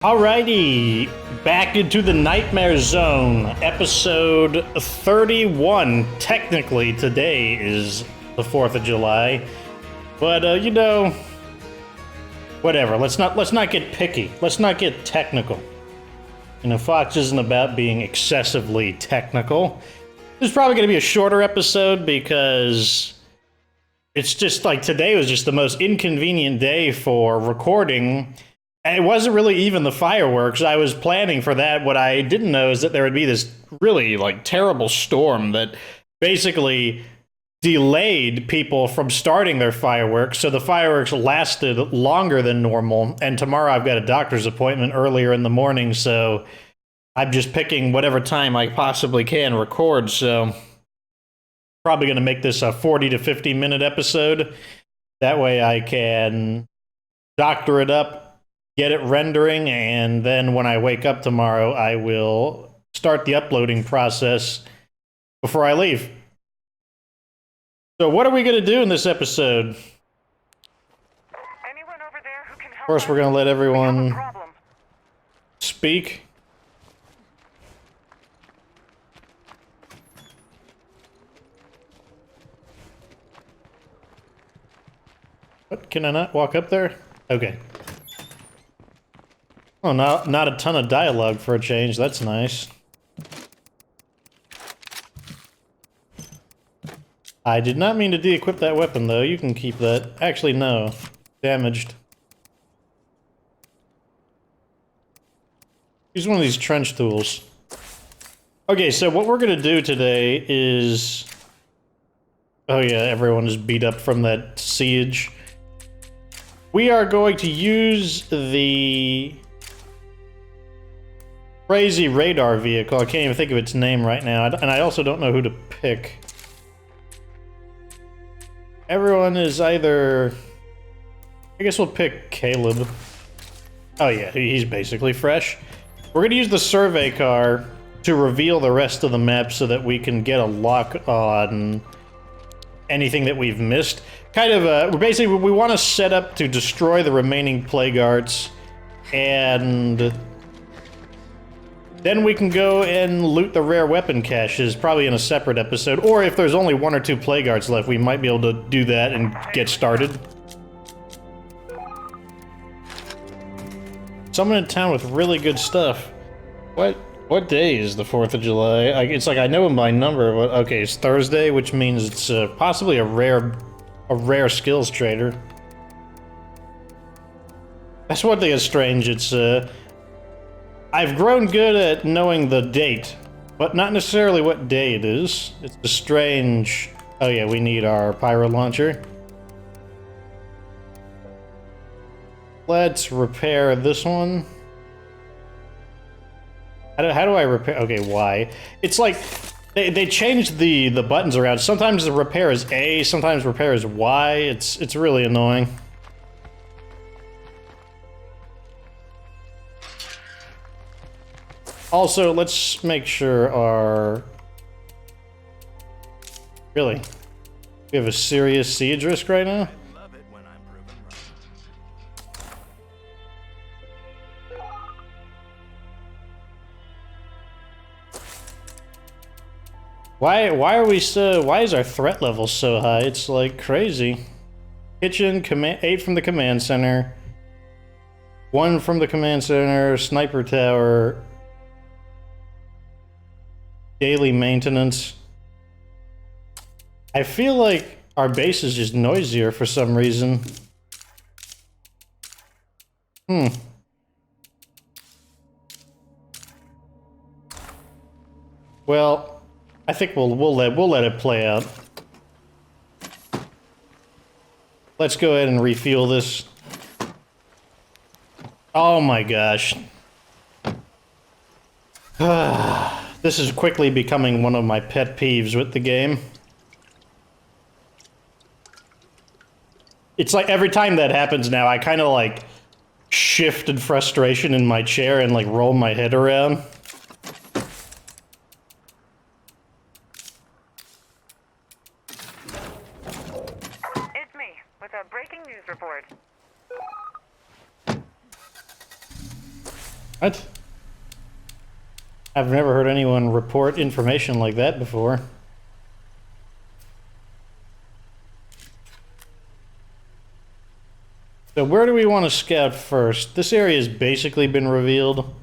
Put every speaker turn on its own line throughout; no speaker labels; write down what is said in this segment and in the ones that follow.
Alrighty, back into the Nightmare Zone, episode 31. Technically, today is the 4th of July, but you know, whatever. Let's not get picky. Let's not get technical. You know, Fox isn't about being excessively technical. This is probably going to be a shorter episode because it's just like today was just the most inconvenient day for recording. And it wasn't really even the fireworks. I was planning for that. What I didn't know is that there would be this really, like, terrible storm that basically delayed people from starting their fireworks. So the fireworks lasted longer than normal. And tomorrow I've got a doctor's appointment earlier in the morning, so I'm just picking whatever time I possibly can record. So probably going to make this a 40 to 50 minute episode. That way I can doctor it up, get it rendering, and then when I wake up tomorrow, I will start the uploading process before I leave. So what are we going to do in this episode?
Anyone over there who can help?
First, we're going to let everyone speak. What? Can I not walk up there? Okay. Oh, not a ton of dialogue for a change. That's nice. I did not mean to de-equip that weapon, though. You can keep that. Actually, no. Damaged. Use one of these trench tools. Okay, so what we're gonna do today is... Oh yeah, everyone is beat up from that siege. We are going to use the crazy radar vehicle. I can't even think of its name right now, and I also don't know who to pick. Everyone is either... I guess we'll pick Caleb. Oh yeah, he's basically fresh. We're gonna use the survey car to reveal the rest of the map so that we can get a lock on anything that we've missed. Kind of, basically, we want to set up to destroy the remaining plague arts, and then we can go and loot the rare weapon caches, probably in a separate episode. Or if there's only 1 or 2 plague arts left, we might be able to do that and get started. Someone in town with really good stuff. What day is the 4th of July? It's like I know my number. But okay, it's Thursday, which means it's possibly a rare skills trader. That's one thing that's strange. It's I've grown good at knowing the date, but not necessarily what day it is. It's a strange... Oh yeah, we need our pyro launcher. Let's repair this one. How do I repair? Okay, Y. It's like they changed the buttons around. Sometimes the repair is A, sometimes repair is Y. It's really annoying. Also, let's make sure our... Really? We have a serious siege risk right now? Why are we so... Why is our threat level so high? It's like crazy. Kitchen, 8 from the command center. 1 from the command center, sniper tower. Daily maintenance. I feel like our base is just noisier for some reason. Well, I think we'll let it play out. Let's go ahead and refuel this. Oh my gosh. This is quickly becoming one of my pet peeves with the game. It's like every time that happens now, I kind of like shift in frustration in my chair and like roll my head around.
It's me with a breaking news report.
What? I've never heard anyone report information like that before. So where do we want to scout first? This area has basically been revealed.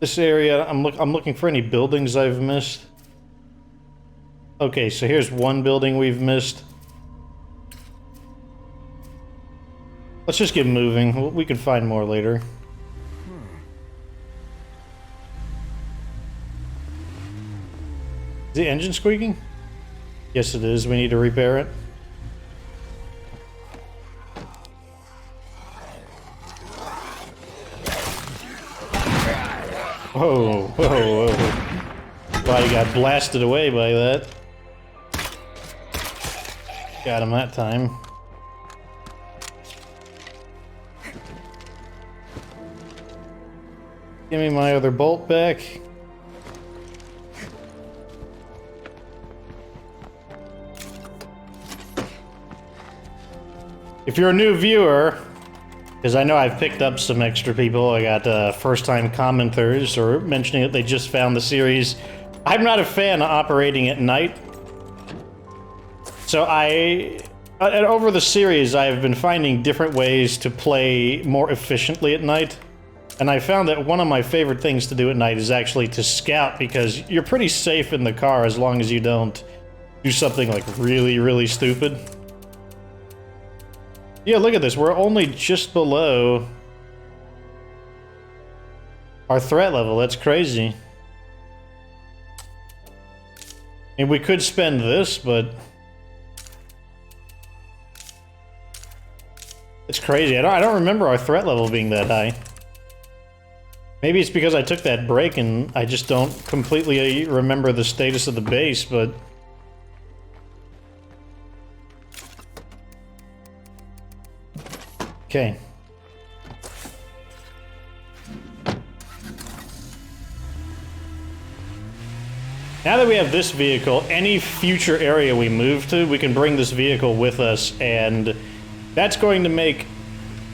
This area, I'm looking for any buildings I've missed. Okay, so here's one building we've missed. Let's just get moving. We can find more later. Is the engine squeaking? Yes, it is. We need to repair it. Whoa, whoa, whoa. Wow, you got blasted away by that. Got him that time. Give me my other bolt back. If you're a new viewer, because I know I've picked up some extra people, I got first-time commenters or mentioning that they just found the series. I'm not a fan of operating at night. So over the series, I've been finding different ways to play more efficiently at night. And I found that one of my favorite things to do at night is actually to scout, because you're pretty safe in the car as long as you don't do something like really, really stupid. Yeah, look at this. We're only just below our threat level. That's crazy. I mean, we could spend this, but it's crazy. I don't remember our threat level being that high. Maybe it's because I took that break and I just don't completely remember the status of the base, but... Okay. Now that we have this vehicle, any future area we move to, we can bring this vehicle with us, and that's going to make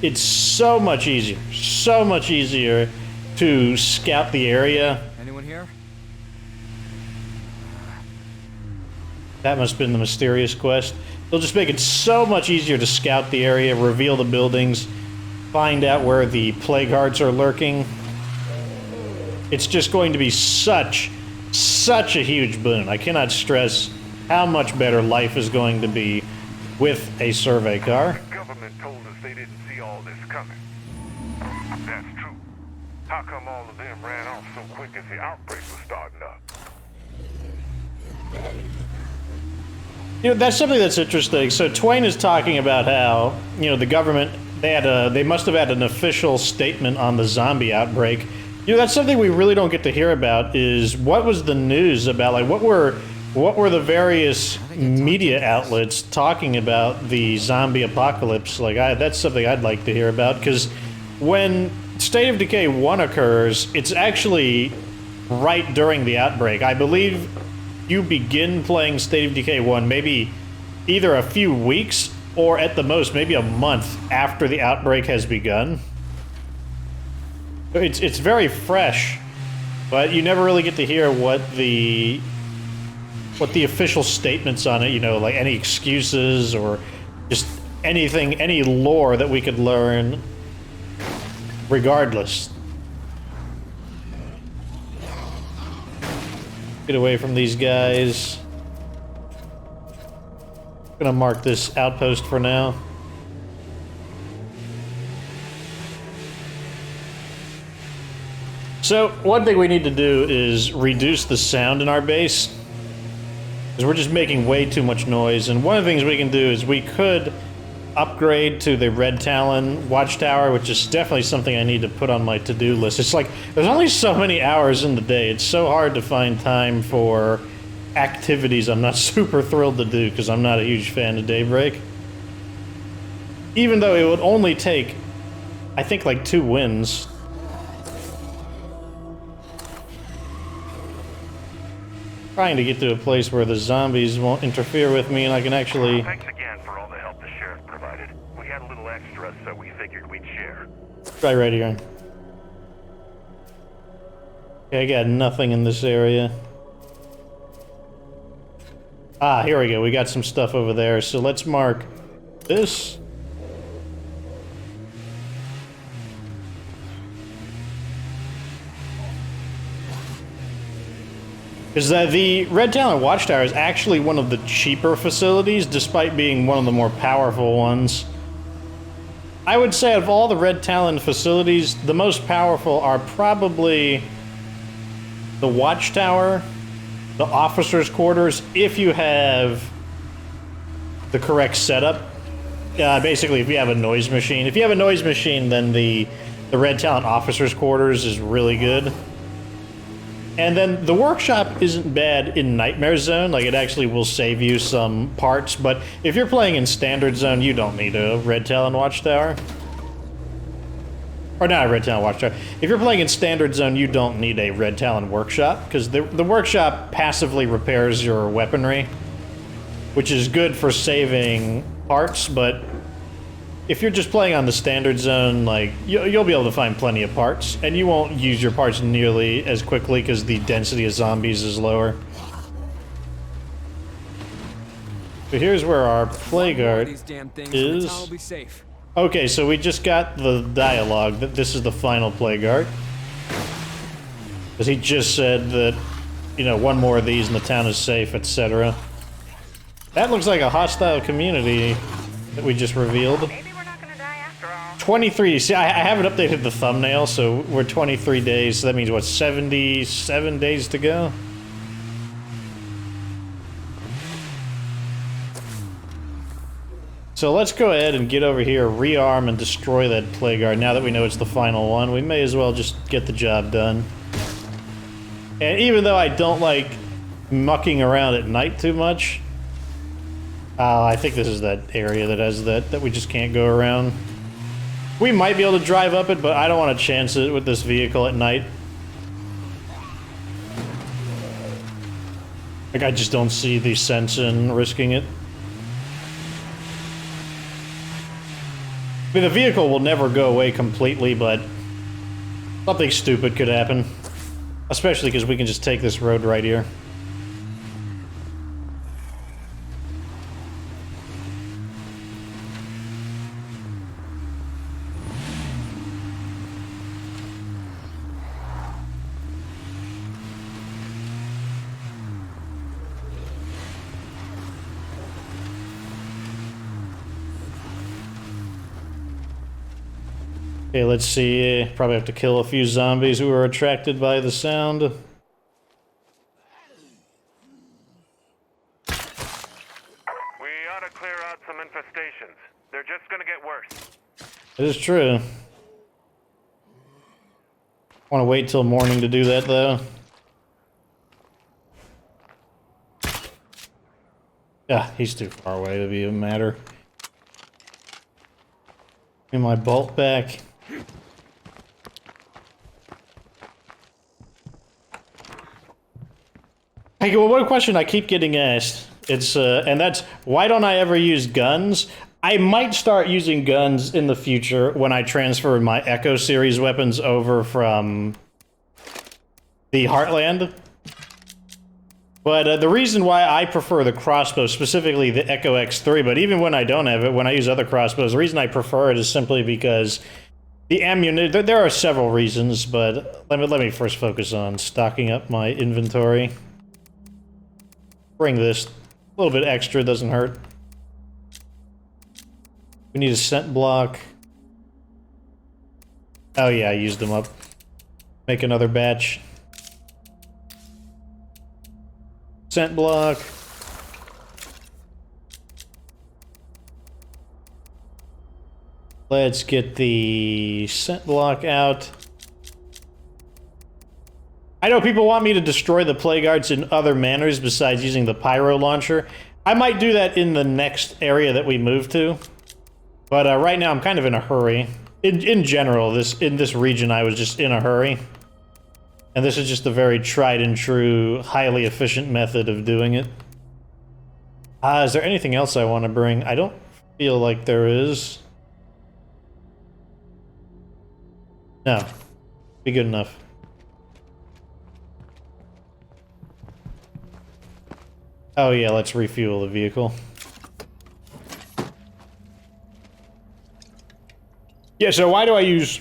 it so much easier to scout the area.
Anyone here?
That must have been the mysterious quest. They'll just make it so much easier to scout the area, reveal the buildings, find out where the plague hearts are lurking. It's just going to be such a huge boon. I cannot stress how much better life is going to be with a survey car.
The government told us they didn't see all this coming. That's true. How come all of them ran off so quick as the outbreak was starting up?
You know, that's something that's interesting. So Twain is talking about how, you know, the government, they must have had an official statement on the zombie outbreak. You know, that's something we really don't get to hear about, is what was the news about, like what were the various media outlets talking about the zombie apocalypse? Like that's something I'd like to hear about, because when State of Decay 1 occurs, it's actually right during the outbreak. I believe you begin playing State of Decay 1 maybe either a few weeks or at the most maybe a month after the outbreak has begun. It's very fresh, but you never really get to hear what the official statements on it, you know, like any excuses or just anything, any lore that we could learn regardless. Get away from these guys. Gonna mark this outpost for now. So, one thing we need to do is reduce the sound in our base, because we're just making way too much noise. And one of the things we can do is we could upgrade to the Red Talon Watchtower, which is definitely something I need to put on my to-do list. It's like, there's only so many hours in the day. It's so hard to find time for activities I'm not super thrilled to do, because I'm not a huge fan of Daybreak. Even though it would only take, I think, like 2 wins. Trying to get to a place where the zombies won't interfere with me and I can actually...
Thanks again for all the help the sheriff provided. We had a little extra, so we figured we'd share.
Try right here. Okay, I got nothing in this area. Ah, here we go. We got some stuff over there. So let's mark this. Is that the Red Talon Watchtower is actually one of the cheaper facilities, despite being one of the more powerful ones. I would say of all the Red Talon facilities, the most powerful are probably the Watchtower, the Officers' Quarters, if you have the correct setup. Basically, if you have a noise machine. If you have a noise machine, then the Red Talon Officers' Quarters is really good. And then the workshop isn't bad in Nightmare Zone, like it actually will save you some parts, but if you're playing in Standard Zone, you don't need a Red Talon Watchtower. Or not a Red Talon Watchtower. If you're playing in Standard Zone, you don't need a Red Talon Workshop, because the workshop passively repairs your weaponry, which is good for saving parts, but if you're just playing on the Standard Zone, like, you'll be able to find plenty of parts, and you won't use your parts nearly as quickly because the density of zombies is lower. So here's where our Plague Art is. Okay, so we just got the dialogue that this is the final Plague Art. Because he just said that, you know, one more of these and the town is safe, etc. That looks like a hostile community that we just revealed. 23, see, I haven't updated the thumbnail, so we're 23 days, so that means, what, 77 days to go? So let's go ahead and get over here, rearm, and destroy that Plague Guard. Now that we know it's the final one, we may as well just get the job done. And even though I don't like mucking around at night too much, I think this is that area that has that we just can't go around. We might be able to drive up it, but I don't want to chance it with this vehicle at night. Like, I just don't see the sense in risking it. I mean, the vehicle will never go away completely, but something stupid could happen. Especially because we can just take this road right here. Okay, let's see. Probably have to kill a few zombies who are attracted by the sound.
We ought to clear out some infestations. They're just gonna get worse.
It is true. Want to wait till morning to do that, though. Yeah, he's too far away to be a matter. Give my bolt back. Hey, well, one question I keep getting asked, and that's, why don't I ever use guns? I might start using guns in the future when I transfer my Echo series weapons over from the Heartland. But the reason why I prefer the crossbow, specifically the Echo X3, but even when I don't have it, when I use other crossbows, the reason I prefer it is simply because the ammunition, there are several reasons, but let me first focus on stocking up my inventory. Bring this. A little bit extra, doesn't hurt. We need a scent block. Oh yeah, I used them up. Make another batch. Scent block. Let's get the scent block out. I know people want me to destroy the Plague Arts in other manners besides using the pyro launcher. I might do that in the next area that we move to. But right now I'm kind of in a hurry. In general, in this region I was just in a hurry. And this is just a very tried and true, highly efficient method of doing it. Is there anything else I want to bring? I don't feel like there is. No. Be good enough. Oh yeah, let's refuel the vehicle. Yeah, so why do I use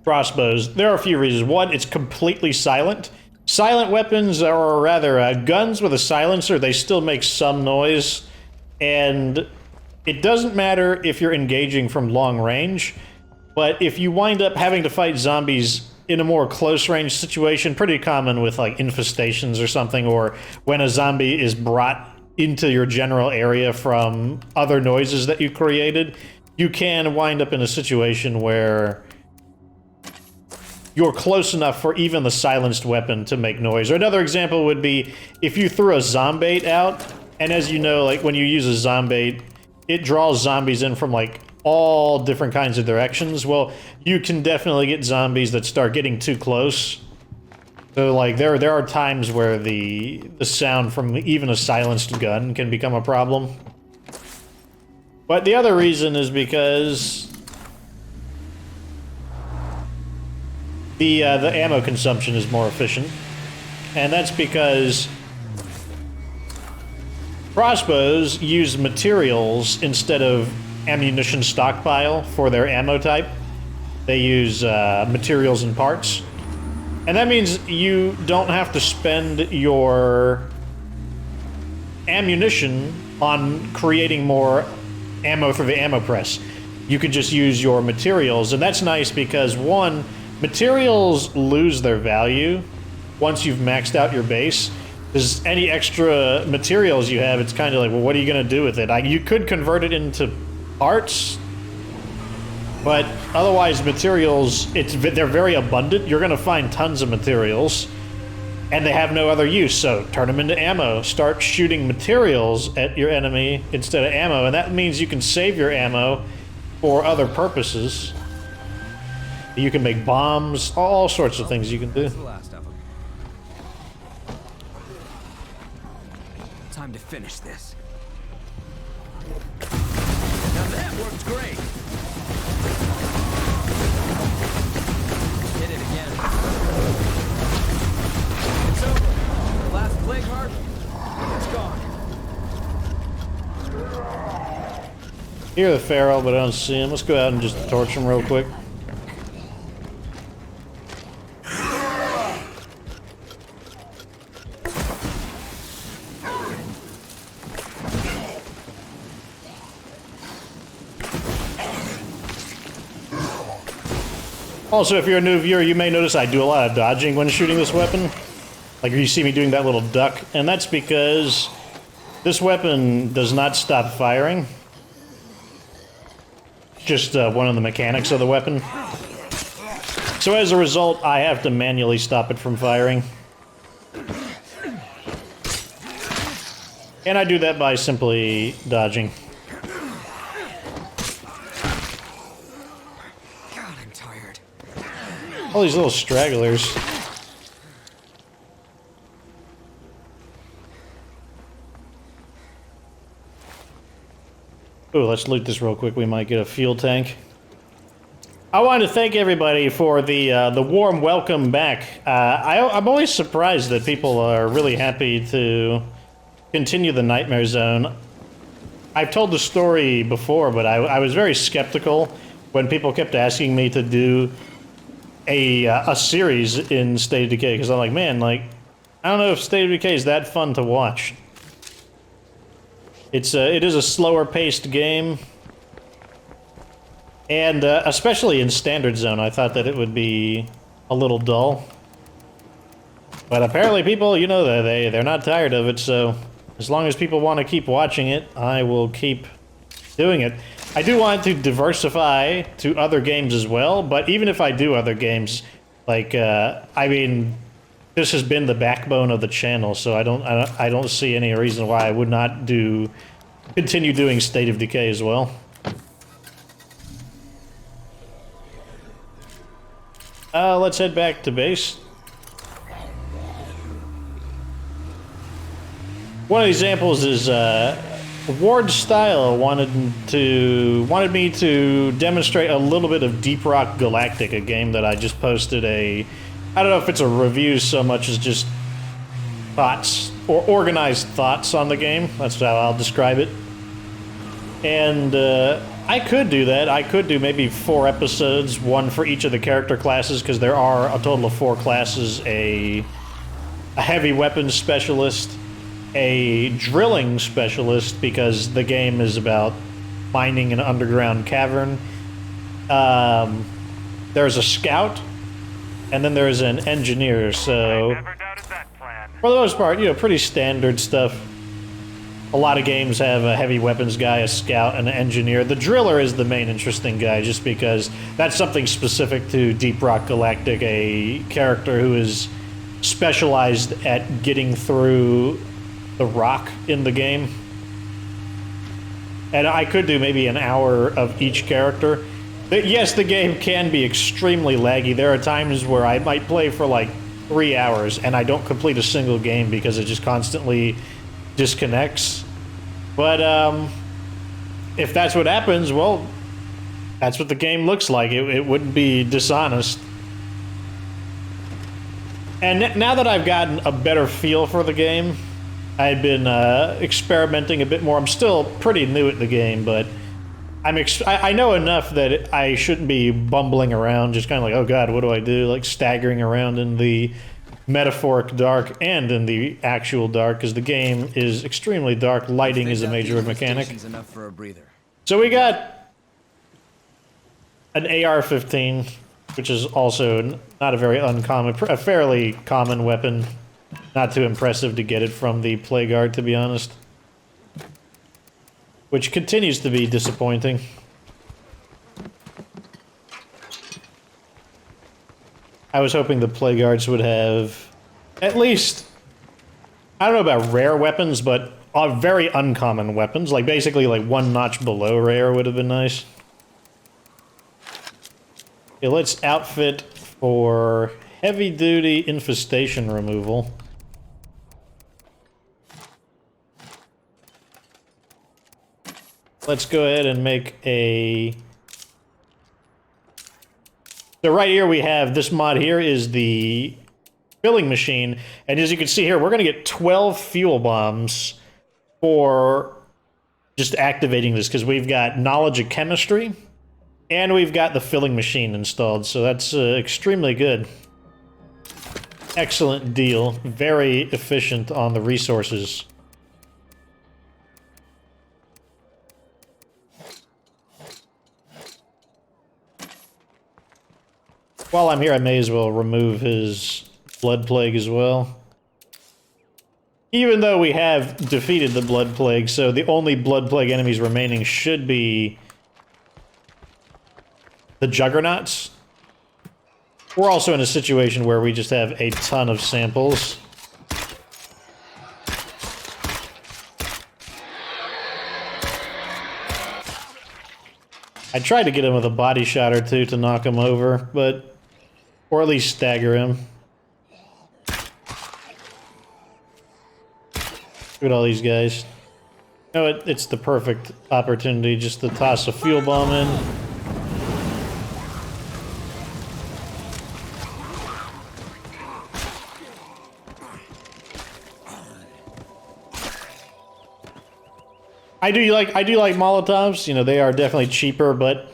crossbows? There are a few reasons. One, it's completely silent. Silent weapons, or rather guns with a silencer, they still make some noise. And it doesn't matter if you're engaging from long range, but if you wind up having to fight zombies in a more close-range situation, pretty common with like infestations or something, or when a zombie is brought into your general area from other noises that you created, you can wind up in a situation where you're close enough for even the silenced weapon to make noise. Or another example would be if you threw a zombait out, and as you know, like when you use a zombait, it draws zombies in from like all different kinds of directions. Well, you can definitely get zombies that start getting too close. So like there are times where the sound from even a silenced gun can become a problem. But the other reason is because the ammo consumption is more efficient. And that's because crossbows use materials instead of ammunition stockpile for their ammo type. They use materials and parts. And that means you don't have to spend your ammunition on creating more ammo for the ammo press. You can just use your materials, and that's nice because, one, materials lose their value once you've maxed out your base. Because any extra materials you have, it's kind of like, well, what are you going to do with it? You could convert it into parts, but otherwise materials, they're very abundant. You're going to find tons of materials, and they have no other use, so turn them into ammo. Start shooting materials at your enemy instead of ammo, and that means you can save your ammo for other purposes. You can make bombs, all sorts of things you can do.
Time to finish this. Now that worked great. Hit it again. It's over. The last plague heart, it's gone.
Hear the Pharaoh, but I don't see him. Let's go out and just torch him real quick. Also, if you're a new viewer, you may notice I do a lot of dodging when shooting this weapon. Like you see me doing that little duck, and that's because this weapon does not stop firing. Just one of the mechanics of the weapon. So as a result, I have to manually stop it from firing. And I do that by simply dodging. All these little stragglers. Ooh, let's loot this real quick. We might get a fuel tank. I want to thank everybody for the warm welcome back. I'm always surprised that people are really happy to continue the Nightmare Zone. I've told the story before, but I was very skeptical when people kept asking me to do a series in State of Decay, because I'm like, man, like, I don't know if State of Decay is that fun to watch. It is a slower paced game, and especially in Standard Zone, I thought that it would be a little dull. But apparently people, you know, they're not tired of it, so as long as people want to keep watching it, I will keep doing it. I do want to diversify to other games as well, but even if I do other games, like, I mean, this has been the backbone of the channel, so I don't see any reason why I would not continue doing State of Decay as well. Let's head back to base. One of the examples is, Ward Style wanted me to demonstrate a little bit of Deep Rock Galactic, a game that I just posted I don't know if it's a review so much as just thoughts or organized thoughts on the game. That's how I'll describe it. And I could do that. I could do maybe 4 episodes, one for each of the character classes, because there are a total of 4 classes: a heavy weapons specialist, a drilling specialist, because the game is about mining an underground cavern. There's a scout, and then there's an engineer. So
Never doubted that plan.
for the most part, you know, pretty standard stuff. A lot of games have a heavy weapons guy, a scout, and an engineer. The driller is the main interesting guy, just because that's something specific to Deep Rock Galactic, a character who is specialized at getting through the rock in the game. And I could do maybe an hour of each character. Yes, the game can be extremely laggy. There are times where I might play for like 3 hours and I don't complete a single game because it just constantly disconnects. But if that's what happens, well, that's what the game looks like. It wouldn't be dishonest. And now that I've gotten a better feel for the game, I've been experimenting a bit more. I'm still pretty new at the game, but I know enough that I shouldn't be bumbling around, just kind of like, oh god, what do I do? Like staggering around in the metaphoric dark and in the actual dark, because the game is extremely dark. Lighting is a major mechanic.
Enough for a breather.
So we got an AR-15, which is also not a very uncommon, a fairly common weapon. Not too impressive to get it from the Plague Guard, to be honest. Which continues to be disappointing. I was hoping the Plague Guards would have at least, I don't know about rare weapons, but very uncommon weapons. Like basically like one notch below rare would have been nice. Okay, let's outfit for heavy duty infestation removal. Let's go ahead and make a... So right here we have, this mod here is the filling machine, and as you can see here, we're going to get 12 fuel bombs for just activating this, because we've got knowledge of chemistry, and we've got the filling machine installed, so that's extremely good. Excellent deal. Very efficient on the resources. While I'm here, I may as well remove his Blood Plague as well. Even though we have defeated the Blood Plague, so the only Blood Plague enemies remaining should be the Juggernauts. We're also in a situation where we just have a ton of samples. I tried to get him with a body shot or two to knock him over, but... or at least stagger him. Look at all these guys. No, it's the perfect opportunity just to toss a fuel bomb in. I do like Molotovs. You know, they are definitely cheaper, but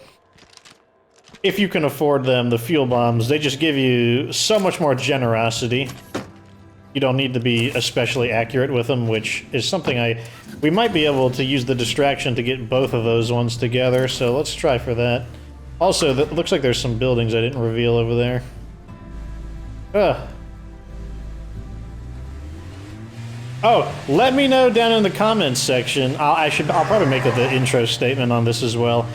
if you can afford them, the fuel bombs, they just give you so much more generosity. You don't need to be especially accurate with them, which is something we might be able to use the distraction to get both of those ones together, so let's try for that. Also, it looks like there's some buildings I didn't reveal over there. Ugh. Oh, let me know down in the comments section. I'll probably make the intro statement on this as well.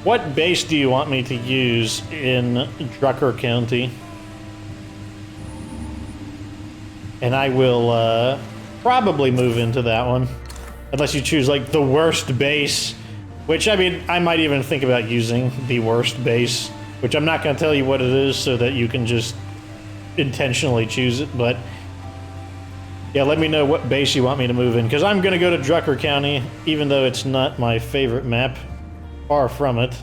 What base do you want me to use in Drucker County? And I will probably move into that one. Unless you choose like the worst base. Which, I mean, I might even think about using the worst base. Which I'm not going to tell you what it is so that you can just intentionally choose it. But yeah, let me know what base you want me to move in. Because I'm going to go to Drucker County, even though it's not my favorite map. Far from it.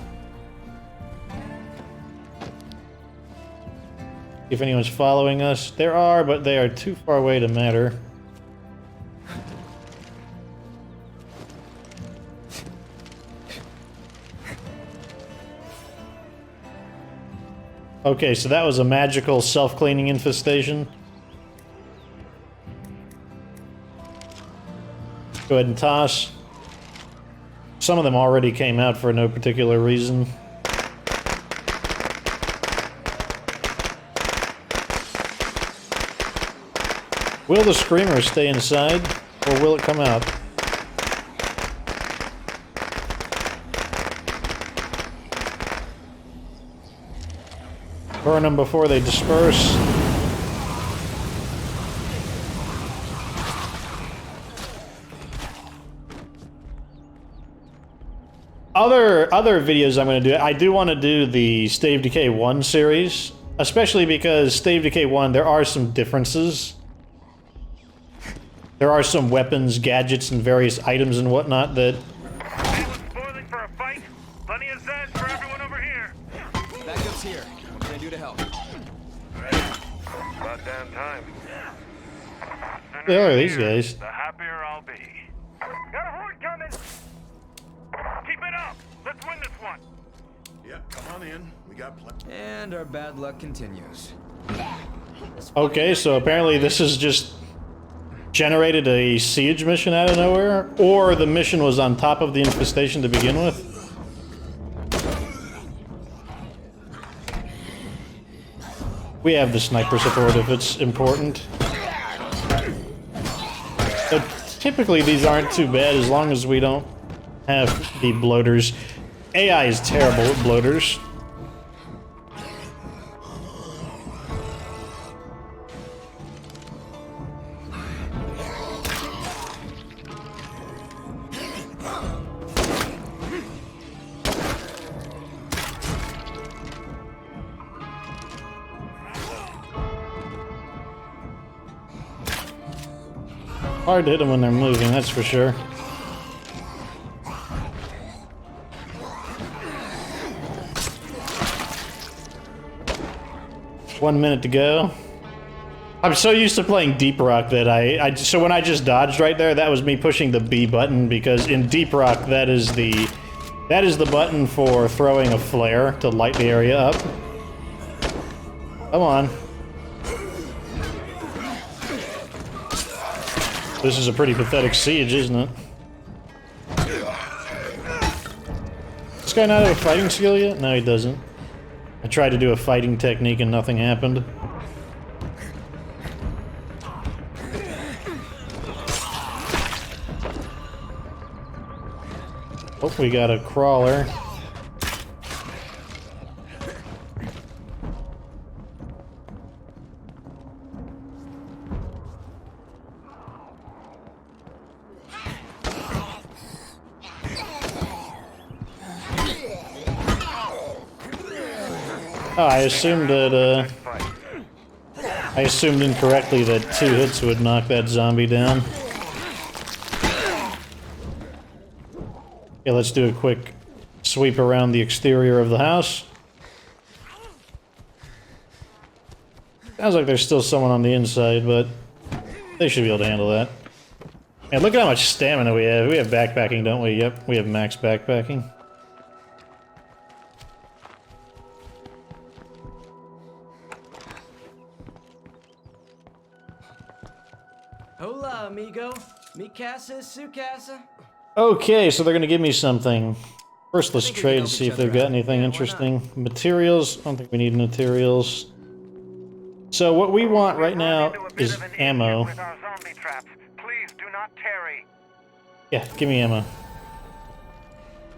If anyone's following us, there are, but they are too far away to matter. Okay, so that was a magical self-cleaning infestation. Go ahead and toss. Some of them already came out for no particular reason. Will the screamer stay inside, or will it come out? Burn them before they disperse. Other videos I'm going to do, I do want to do the State of Decay 1 series, especially because State of Decay 1, there are some differences. There are some weapons, gadgets, and various items and whatnot that...
Anyone spoiling for a fight? Plenty of Zeds for everyone over here.
Backup's here. What can I do to help?
About damn time.
The hell are these guys?
The happier I'll be. Got a horde coming! Keep it up! Let's win this one!
Yep, come on in. We got plenty.
And our bad luck continues.
Okay, so apparently this is just generated a siege mission out of nowhere, or the mission was on top of the infestation to begin with. We have the sniper support if it's important. But typically these aren't too bad as long as we don't have the bloaters. AI is terrible at bloaters. Hard to hit them when they're moving, that's for sure. One minute to go. I'm so used to playing Deep Rock that so when I just dodged right there, that was me pushing the B button, because in Deep Rock that is the button for throwing a flare to light the area up. Come on. This is a pretty pathetic siege, isn't it? This guy not have a fighting skill yet? No, he doesn't. I tried to do a fighting technique and nothing happened. Oh, we got a crawler. Oh, I assumed that, I assumed incorrectly that 2 hits would knock that zombie down. Okay, let's do a quick sweep around the exterior of the house. Sounds like there's still someone on the inside, but they should be able to handle that. And look at how much stamina we have. We have backpacking, don't we? Yep, we have max backpacking.
Hola, amigo. Mi casa es su casa.
Okay, so they're gonna give me something. First, let's
I think we can
trade,
help
see
each
if they've
other
got
out.
anything
Yeah, why
interesting. Materials, I don't think we need materials. So what we want right now
Run into a bit
is
of an issue
ammo.
with our zombie traps. Please do not tarry.
Yeah, give me ammo.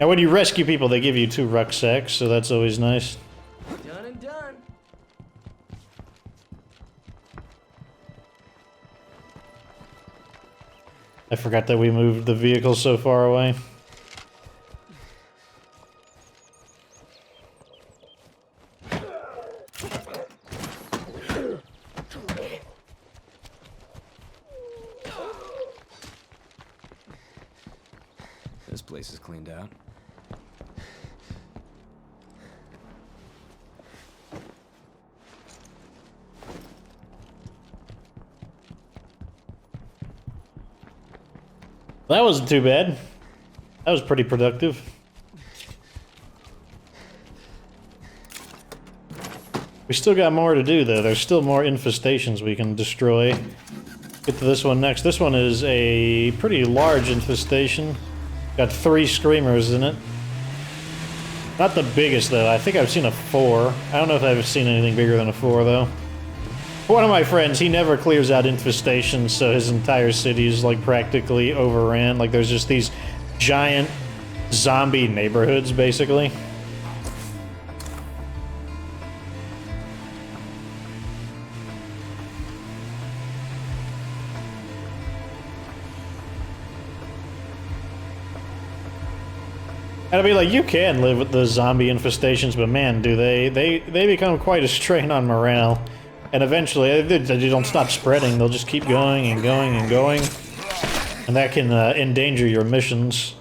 Now when you rescue people, they give you 2 rucksacks, so that's always nice.
Done and done.
I forgot that we moved the vehicle so far away.
This place is cleaned out.
That wasn't too bad. That was pretty productive. We still got more to do, though. There's still more infestations we can destroy. Get to this one next. This one is a pretty large infestation. Got 3 screamers in it. Not the biggest, though. I think I've seen a 4. I don't know if I've seen anything bigger than a 4, though. One of my friends, he never clears out infestations, so his entire city is, like, practically overran. Like, there's just these giant zombie neighborhoods, basically. And I mean, like, you can live with the zombie infestations, but man, do they become quite a strain on morale. And eventually, they don't stop spreading, they'll just keep going and going and going. And that can endanger your missions.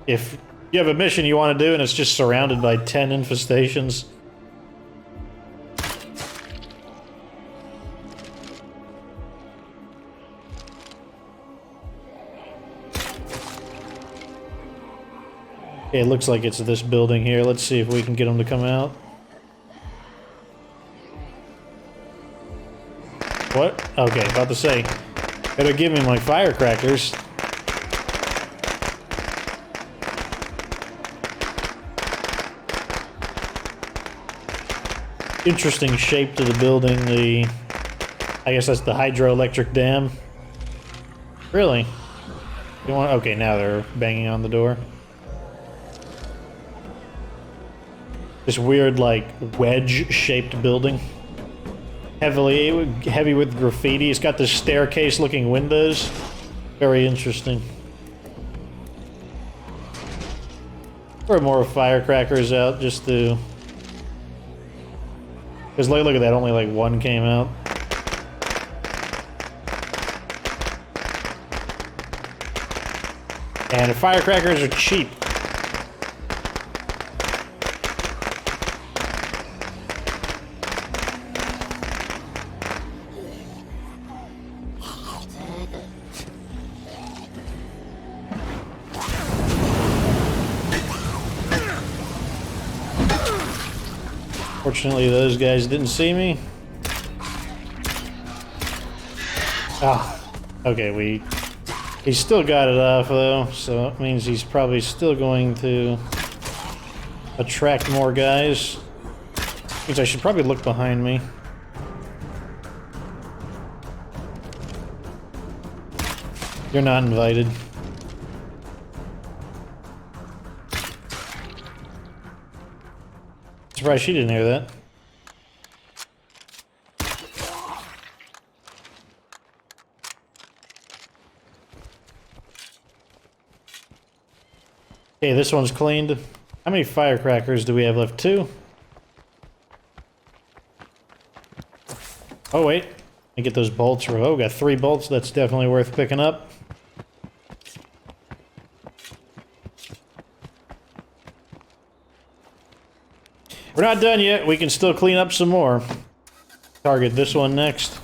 If you have a mission you want to do and it's just surrounded by 10 infestations. Okay, it looks like it's this building here. Let's see if we can get them to come out. What? Okay, about to say. Better give me my firecrackers. Interesting shape to the building. I guess that's the hydroelectric dam. Really? You want? Okay, now they're banging on the door. This weird, like, wedge-shaped building. Heavy with graffiti. It's got this staircase-looking windows. Very interesting. Throw more firecrackers out just to... Because look at that, only like 1 came out. And firecrackers are cheap. Fortunately, those guys didn't see me. Ah, okay, he still got it off though, so it means he's probably still going to attract more guys. Means I should probably look behind me. You're not invited. Surprised she didn't hear that. Okay, this one's cleaned. How many firecrackers do we have left? 2? Oh wait, I get those bolts. Oh, got 3 bolts. That's definitely worth picking up. We're not done yet. We can still clean up some more. Target this one next.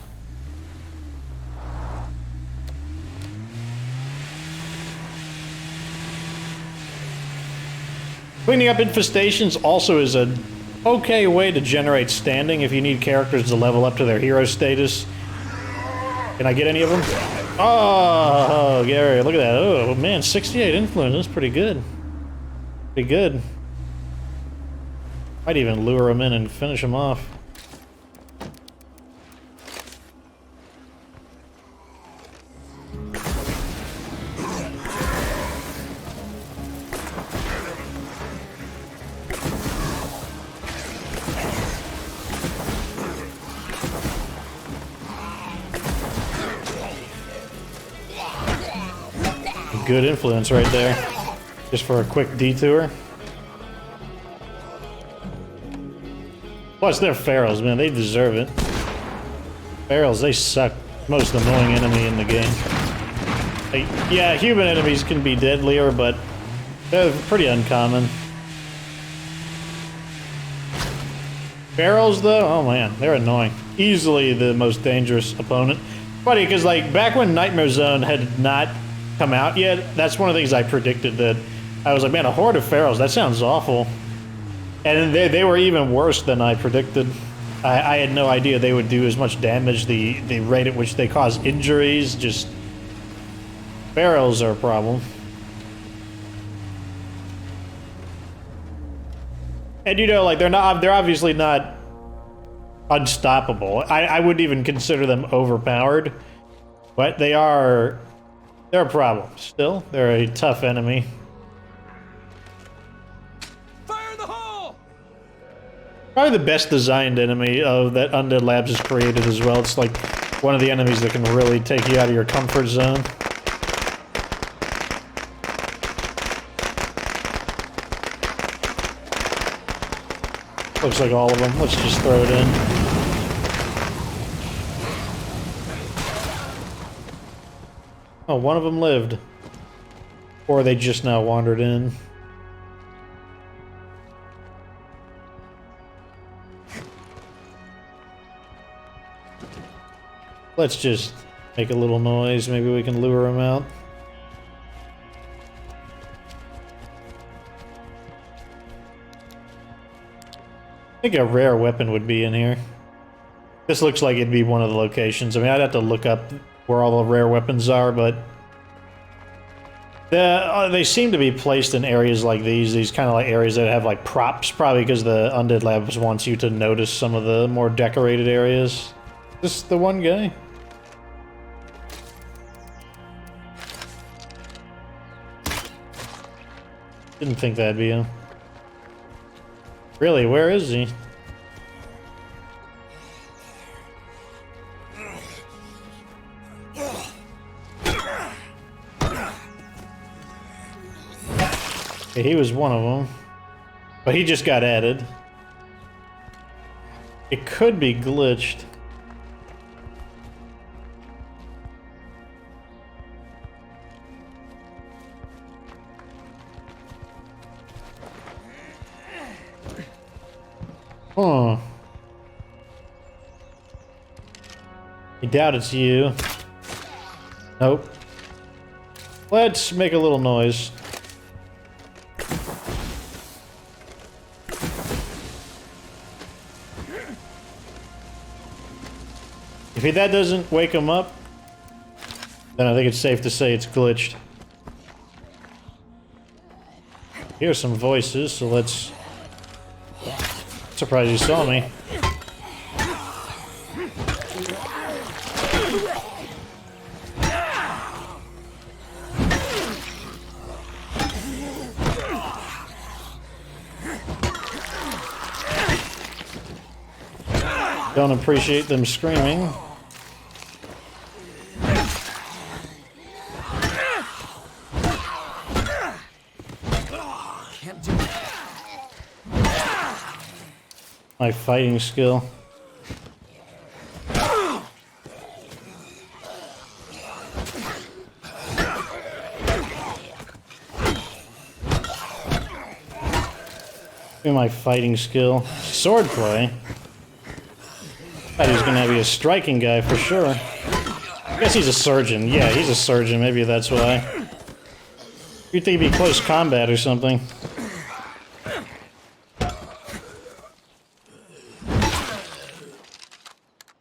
Cleaning up infestations also is a okay way to generate standing if you need characters to level up to their hero status. Can I get any of them? Oh, Gary, look at that. Oh, man, 68 influence. That's pretty good. Pretty good. Might even lure him in and finish him off. Good influence right there. Just for a quick detour. Plus, they're ferals, man. They deserve it. Ferals, they suck. Most annoying enemy in the game. Like, yeah, human enemies can be deadlier, but they're pretty uncommon. Ferals, though, oh man, they're annoying. Easily the most dangerous opponent. Funny, because like back when Nightmare Zone had not come out yet, that's one of the things I predicted. That I was like, man, a horde of ferals, that sounds awful. And they were even worse than I predicted. I had no idea they would do as much damage. The rate at which they cause injuries, just barrels are a problem. And you know, like they're obviously not unstoppable. I wouldn't even consider them overpowered, but they're a problem. Still, they're a tough enemy.
Fire in the hole!
Probably the best designed enemy that Undead Labs has created as well. It's like one of the enemies that can really take you out of your comfort zone. Looks like all of them. Let's just throw it in. Oh, one of them lived. Or they just now wandered in. Let's just make a little noise. Maybe we can lure them out. I think a rare weapon would be in here. This looks like it'd be one of the locations. I mean, I'd have to look up where all the rare weapons are, but they seem to be placed in areas like these kind of like areas that have like props, probably because the Undead Labs wants you to notice some of the more decorated areas. This the one guy? Didn't think that'd be him. Really, where is he? Yeah, he was one of them. But he just got added. It could be glitched. Huh. I doubt it's you. Nope. Let's make a little noise. If that doesn't wake him up, then I think it's safe to say it's glitched. Hear some voices, so let's... Surprised you saw me. Don't appreciate them screaming.
Can't do it.
My fighting skill. My fighting skill. Swordplay. Thought he was gonna be a striking guy for sure. I guess he's a surgeon. Yeah, he's a surgeon. Maybe that's why. You'd think it'd be close combat or something.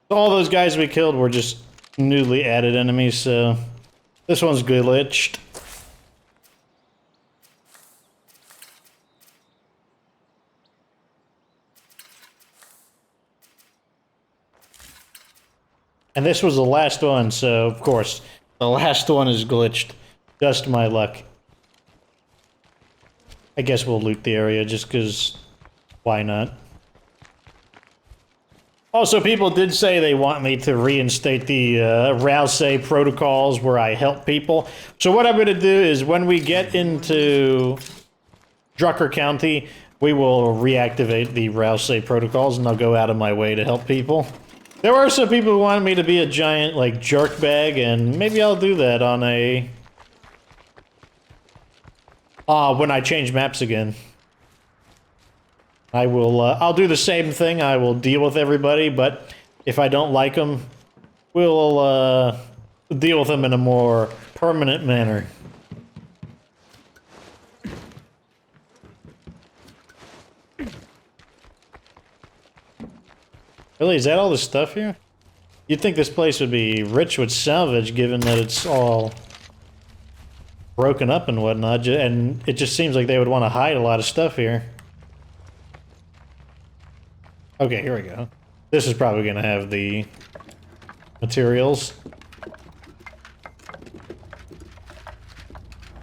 All those guys we killed were just newly added enemies, so this one's glitched. And this was the last one, so of course, the last one is glitched. Just my luck. I guess we'll loot the area just because why not? Also, people did say they want me to reinstate the Rousey protocols where I help people. So what I'm going to do is when we get into Drucker County, we will reactivate the Rousey protocols and I'll go out of my way to help people. There were some people who wanted me to be a giant, like, jerk bag, and maybe I'll do that on a... when I change maps again. I will, I'll do the same thing. I will deal with everybody, but if I don't like them, we'll, deal with them in a more permanent manner. Really, is that all the stuff here? You'd think this place would be rich with salvage, given that it's all broken up and whatnot, and it just seems like they would want to hide a lot of stuff here. Okay, here we go. This is probably going to have the materials.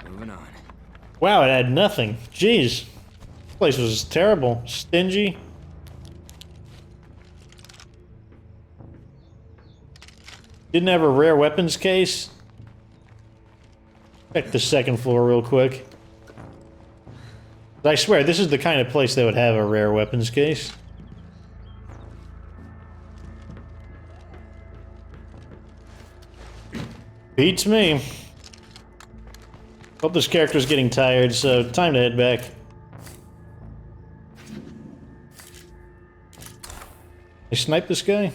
Moving on.
Wow, it had nothing. Jeez. This place was terrible. Stingy. Didn't have a rare weapons case. Check the second floor real quick. I swear, this is the kind of place that would have a rare weapons case. Beats me. Hope this character's getting tired, so time to head back. I snipe this guy?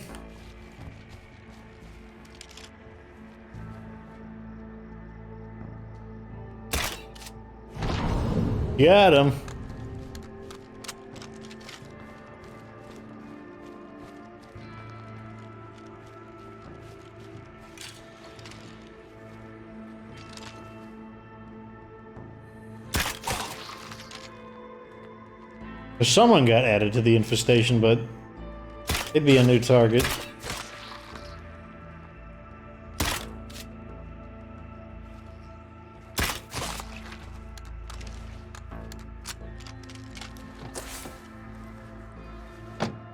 Got him. Someone got added to the infestation, but it'd be a new target.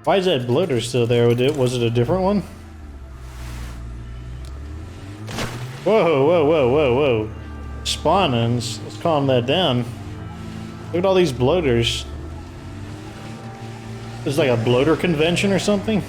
Why is that bloater still there? Was it a different one? Whoa, whoa, whoa, whoa, whoa. Spawnings. Let's calm that down. Look at all these bloaters. This is like a bloater convention or something?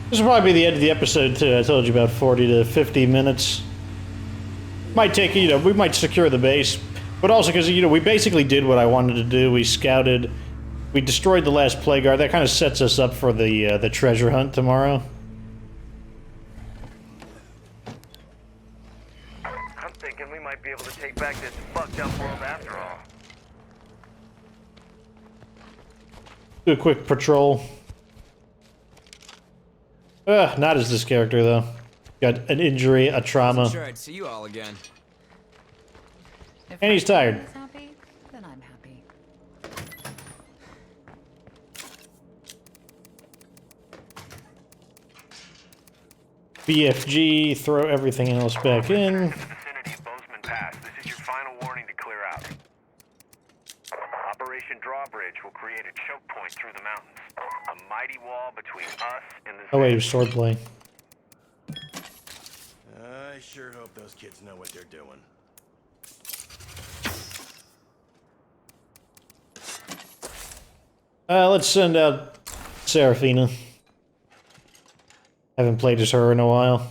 This will probably be the end of the episode too. I told you about 40 to 50 minutes. Might take, you know, we might secure the base, but also because, you know, we basically did what I wanted to do. We scouted, we destroyed the last plague guard. That kind of sets us up for the treasure hunt tomorrow.
I'm thinking we might be able to take back this fucked up world after all.
Do a quick patrol. Not as this character, though. Got an injury, a trauma.
Sure, I'd see you all again.
If
And he's tired.
my happy, then I'm happy.
BFG, throw everything else back in.
In the vicinity of Bozeman Pass, this is your final warning to clear out. Operation Drawbridge will create a choke point through the mountains. A mighty wall between us and the...
Oh wait, it was swordplay.
I sure hope those kids know what they're doing.
Let's send out Seraphina. Haven't played as her in a while.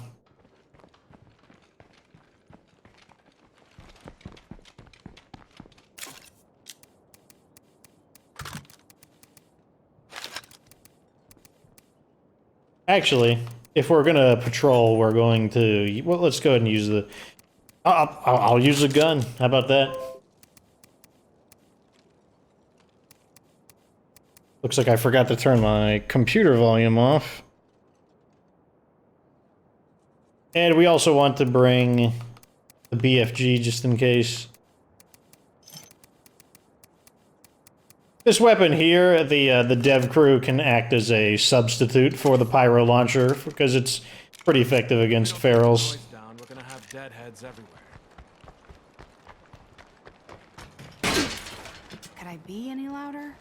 Actually, if we're gonna patrol, we're going to... Well, let's go ahead and use the... I'll use the gun. How about that? Looks like I forgot to turn my computer volume off. And we also want to bring the BFG just in case. This weapon here, the dev crew can act as a substitute for the pyro launcher because it's pretty effective against ferals.
Down, we're gonna have deadheads everywhere.
Could I be any louder?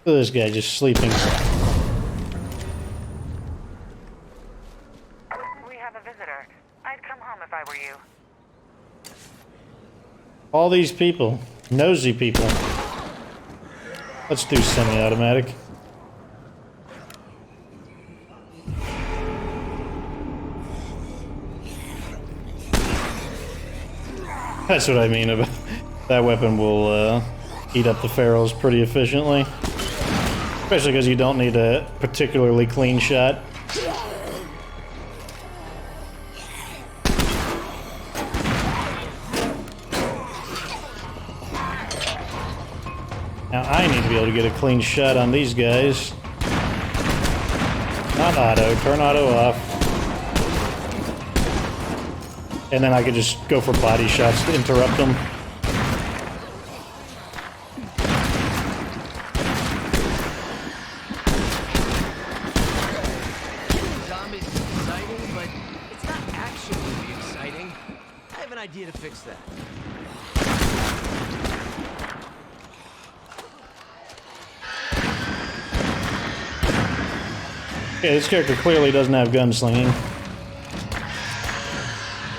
Look at this guy just sleeping.
We have a visitor. I'd come home if I were you.
All these people. Nosy people. Let's do semi-automatic. That's what I mean about that weapon will eat up the ferals pretty efficiently. Especially because you don't need a particularly clean shot. Now I need to be able to get a clean shot on these guys. Not auto, turn auto off. And then I could just go for body shots to interrupt them.
Zombies is exciting, but it's not actually exciting. I have an idea to fix that.
Okay, this character clearly doesn't have gunslinging.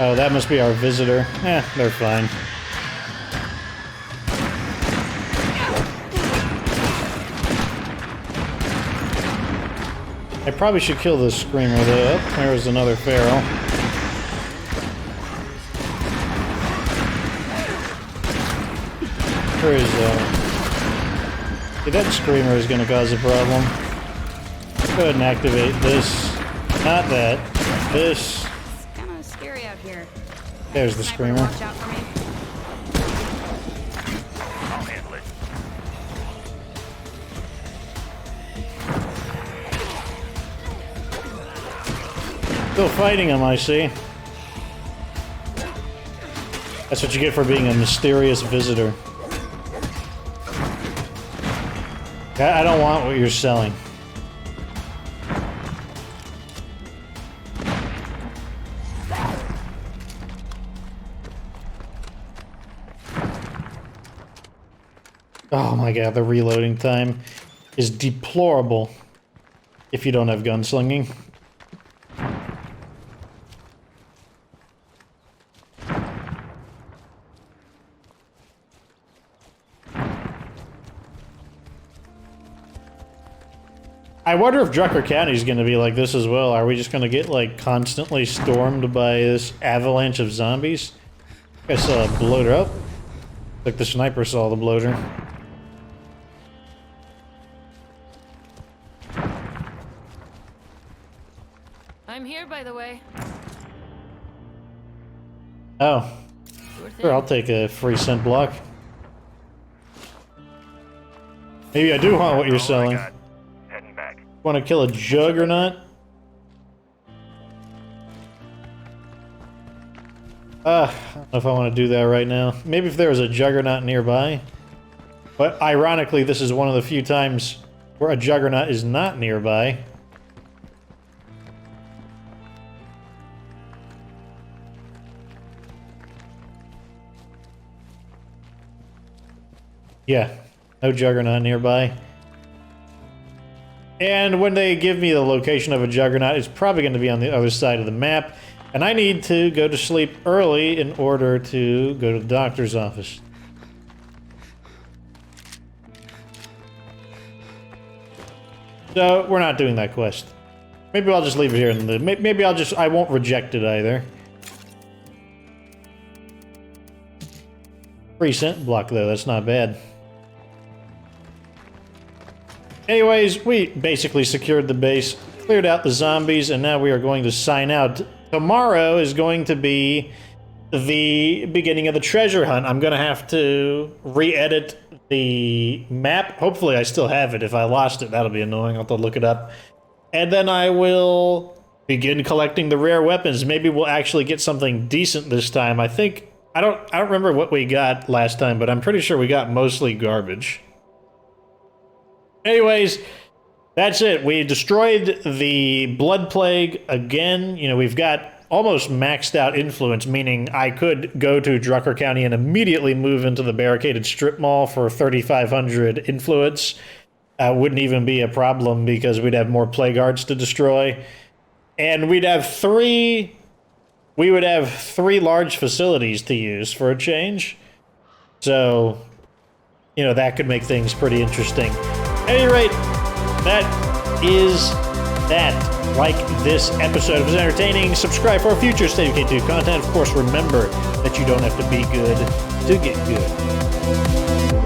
Oh, that must be our visitor. Eh, they're fine. I probably should kill this screamer though. Oh, there's another feral. Where is yeah, that screamer is gonna cause a problem. Go ahead and activate this. Not that. This.
It's kind of scary out here.
There's the
Sniper,
screamer.
watch out for me.
I'll handle it.
Still fighting him, I see. That's what you get for being a mysterious visitor. I don't want what you're selling. Oh my god, the reloading time is deplorable if you don't have gunslinging. I wonder if Drucker County is going to be like this as well. Are we just going to get like constantly stormed by this avalanche of zombies? I saw a bloater up. Like the sniper saw the bloater.
I'm here, by the way.
Oh.
Sure thing.
Sure, I'll take a free scent block. Maybe I do want what you're
All I
selling.
got. Heading back.
Want to kill a juggernaut? I don't know if I want to do that right now. Maybe if there was a juggernaut nearby. But ironically, this is one of the few times where a juggernaut is not nearby. Yeah, no juggernaut nearby. And when they give me the location of a juggernaut, it's probably going to be on the other side of the map. And I need to go to sleep early in order to go to the doctor's office. So, we're not doing that quest. Maybe I'll just leave it here. Maybe I won't reject it either. Free scent block though, that's not bad. Anyways, we basically secured the base, cleared out the zombies, and now we are going to sign out. Tomorrow is going to be the beginning of the treasure hunt. I'm going to have to re-edit the map. Hopefully I still have it. If I lost it, that'll be annoying. I'll have to look it up. And then I will begin collecting the rare weapons. Maybe we'll actually get something decent this time. I don't remember what we got last time, but I'm pretty sure we got mostly garbage. Anyways, that's it. We destroyed the Blood Plague again. You know, we've got almost maxed out influence, meaning I could go to Drucker County and immediately move into the barricaded strip mall for 3,500 influence. Wouldn't even be a problem because we'd have more plague guards to destroy. And we would have three large facilities to use for a change. So, you know, that could make things pretty interesting. At any rate, that is that. Like this episode was entertaining, subscribe for future State of K2 content. Of course, remember that you don't have to be good to get good.